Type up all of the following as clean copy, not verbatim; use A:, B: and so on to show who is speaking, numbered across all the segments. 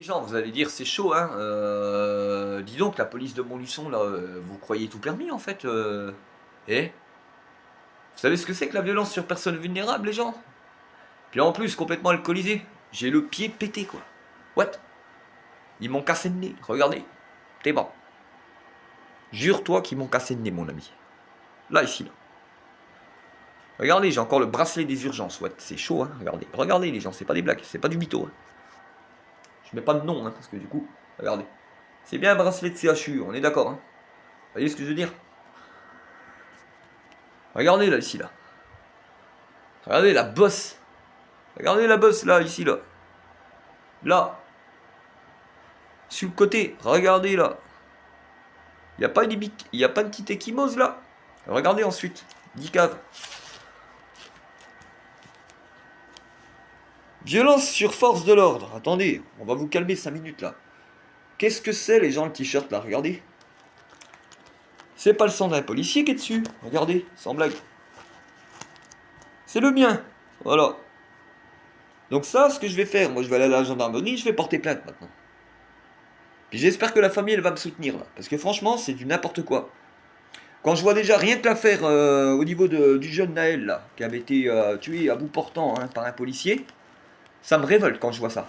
A: Gens, vous allez dire, c'est chaud, hein. Dis donc, la police de Montluçon, là, vous croyez tout permis, en fait. Eh? Vous savez ce que c'est que la violence sur personnes vulnérables, les gens? Puis en plus, complètement alcoolisé. J'ai le pied pété, quoi. What? Ils m'ont cassé le nez, regardez. T'es bon. Jure-toi qu'ils m'ont cassé le nez, mon ami. Là, ici, là. Regardez, j'ai encore le bracelet des urgences. Ouais, c'est chaud, hein. Regardez. Regardez, les gens, c'est pas des blagues, c'est pas du mytho, hein. Je mets pas de nom, hein, parce que du coup, regardez. C'est bien un bracelet de CHU, on est d'accord, hein. Vous voyez ce que je veux dire? Regardez, là, ici, là. Regardez la bosse. Regardez la bosse, là, ici, là. Là. Sur le côté. Regardez, là. Il n'y a pas une petite échymose, là. Regardez ensuite. 10 caves. Violence sur force de l'ordre. Attendez, on va vous calmer 5 minutes, là. Qu'est-ce que c'est, les gens, le t-shirt, là? Regardez. C'est pas le sang d'un policier qui est dessus. Regardez, sans blague. C'est le mien. Voilà. Donc ça, ce que je vais faire, moi je vais aller à la gendarmerie, je vais porter plainte maintenant. Puis j'espère que la famille, elle va me soutenir là. Parce que franchement, c'est du n'importe quoi. Quand je vois déjà rien que l'affaire au niveau du jeune Naël là, qui avait été tué à bout portant hein, par un policier, ça me révolte quand je vois ça.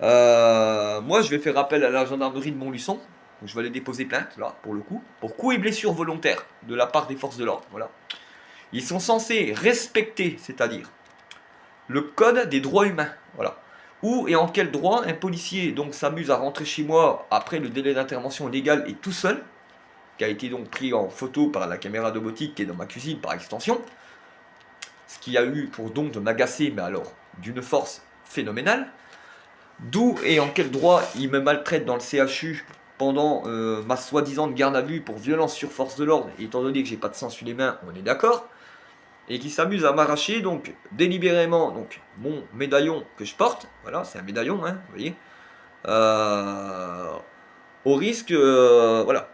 A: Moi, je vais faire appel à la gendarmerie de Montluçon. Donc, je vais aller déposer plainte là, pour le coup, pour coups et blessures volontaires de la part des forces de l'ordre. Voilà. Ils sont censés respecter, c'est-à-dire le code des droits humains. Voilà. Où et en quel droit un policier donc s'amuse à rentrer chez moi après le délai d'intervention légale et tout seul, qui a été donc pris en photo par la caméra domotique qui est dans ma cuisine par extension, ce qui a eu pour donc de m'agacer, mais alors d'une force phénoménale. D'où et en quel droit il me maltraite dans le CHU pendant ma soi-disant garde à vue pour violence sur force de l'ordre, étant donné que j'ai pas de sang sur les mains, on est d'accord, et qui s'amuse à m'arracher donc délibérément donc mon médaillon que je porte, voilà, c'est un médaillon, hein, vous voyez, euh, au risque, voilà,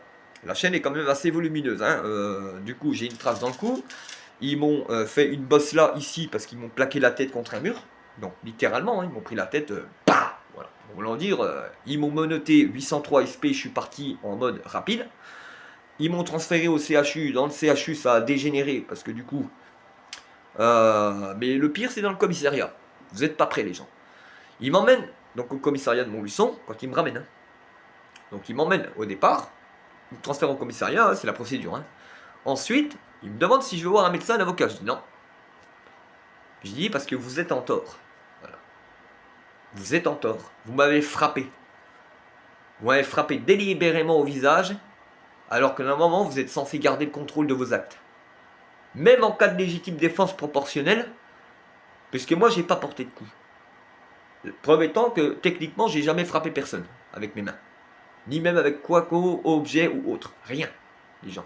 A: la chaîne est quand même assez volumineuse, hein, du coup j'ai une trace dans le cou, ils m'ont fait une bosse là, ici, parce qu'ils m'ont plaqué la tête contre un mur, donc littéralement, hein, ils m'ont pris la tête, bah, voilà, pour vouloir dire, ils m'ont menotté 803 SP, je suis parti en mode rapide, ils m'ont transféré au CHU, dans le CHU ça a dégénéré, parce que du coup, mais le pire, c'est dans le commissariat. Vous n'êtes pas prêts, les gens. Ils m'emmènent donc au commissariat de Montluçon quand ils me ramènent. Hein. Donc ils m'emmènent au départ, ils me transfèrent au commissariat, hein, c'est la procédure. Hein. Ensuite, ils me demandent si je veux voir un médecin, un avocat. Je dis non. Je dis parce que vous êtes en tort. Voilà. Vous êtes en tort. Vous m'avez frappé. Vous m'avez frappé délibérément au visage, alors que normalement vous êtes censé garder le contrôle de vos actes. Même en cas de légitime défense proportionnelle, puisque moi j'ai pas porté de coup. Preuve étant que techniquement j'ai jamais frappé personne avec mes mains. Ni même avec quoi qu'au objet ou autre. Rien, les gens.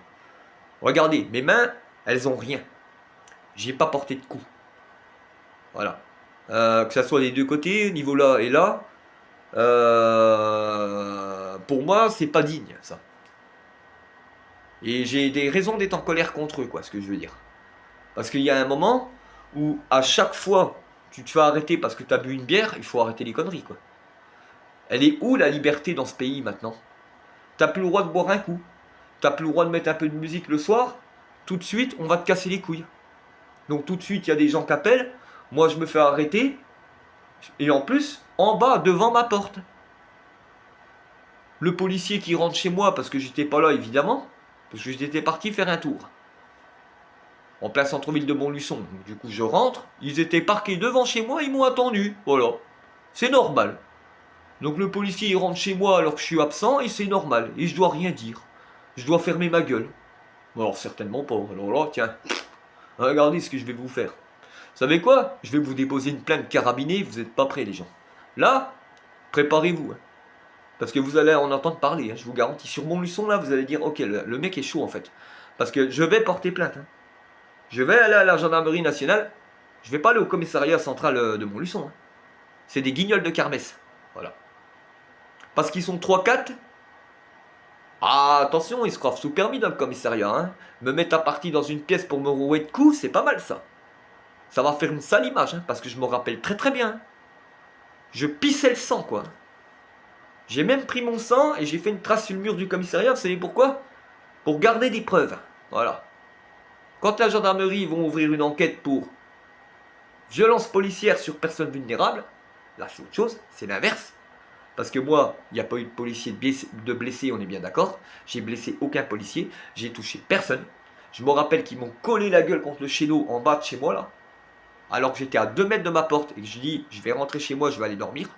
A: Regardez, mes mains, elles ont rien. J'ai pas porté de coup. Voilà. Que ça soit des deux côtés, niveau là et là. Pour moi, c'est pas digne, ça. Et j'ai des raisons d'être en colère contre eux, quoi, ce que je veux dire. Parce qu'il y a un moment où, à chaque fois, tu te fais arrêter parce que tu as bu une bière, il faut arrêter les conneries, quoi. Elle est où la liberté dans ce pays maintenant? T'as plus le droit de boire un coup. T'as plus le droit de mettre un peu de musique le soir. Tout de suite, on va te casser les couilles. Donc tout de suite, il y a des gens qui appellent. Moi, je me fais arrêter. Et en plus, en bas, devant ma porte. Le policier qui rentre chez moi, parce que j'étais pas là, évidemment. Parce que j'étais parti faire un tour. En plein centre-ville de Montluçon. Donc, du coup, je rentre. Ils étaient parqués devant chez moi, ils m'ont attendu. Voilà. C'est normal. Donc le policier il rentre chez moi alors que je suis absent et c'est normal. Et je dois rien dire. Je dois fermer ma gueule. Alors certainement pas. Alors là, tiens, regardez ce que je vais vous faire. Vous savez quoi? Je vais vous déposer une plainte carabinée, vous n'êtes pas prêts les gens. Là, préparez-vous. Hein. Parce que vous allez en entendre parler, hein, je vous garantis. Sur mon luçon là, vous allez dire, ok, le mec est chaud en fait. Parce que je vais porter plainte. Hein. Je vais aller à la gendarmerie nationale. Je vais pas aller au commissariat central de Montluçon. Hein. C'est des guignols de kermesse. Voilà. Parce qu'ils sont 3-4. Ah, attention, ils se croient sous permis dans le commissariat. Hein. Me mettre à partie dans une pièce pour me rouer de coups, c'est pas mal ça. Ça va faire une sale image, hein, parce que je me rappelle très très bien. Je pissais le sang, quoi. J'ai même pris mon sang et j'ai fait une trace sur le mur du commissariat. Vous savez pourquoi? Pour garder des preuves. Voilà. Quand la gendarmerie vont ouvrir une enquête pour violence policière sur personne vulnérable, là c'est autre chose, c'est l'inverse. Parce que moi, il n'y a pas eu de policier de blessé, on est bien d'accord. J'ai blessé aucun policier, j'ai touché personne. Je me rappelle qu'ils m'ont collé la gueule contre le chéneau en bas de chez moi là. Alors que j'étais à 2 mètres de ma porte et que je dis je vais rentrer chez moi, je vais aller dormir.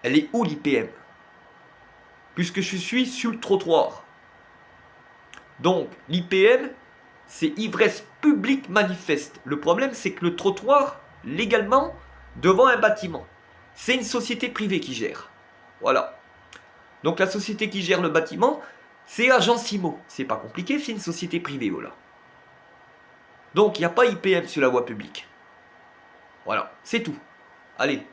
A: Elle est où l'IPM? Puisque je suis sur le trottoir. Donc l'IPM, c'est ivresse publique manifeste. Le problème, c'est que le trottoir, légalement, devant un bâtiment, c'est une société privée qui gère. Voilà. Donc la société qui gère le bâtiment, c'est Agensimo. C'est pas compliqué, c'est une société privée, voilà. Donc il n'y a pas IPM sur la voie publique. Voilà, c'est tout. Allez,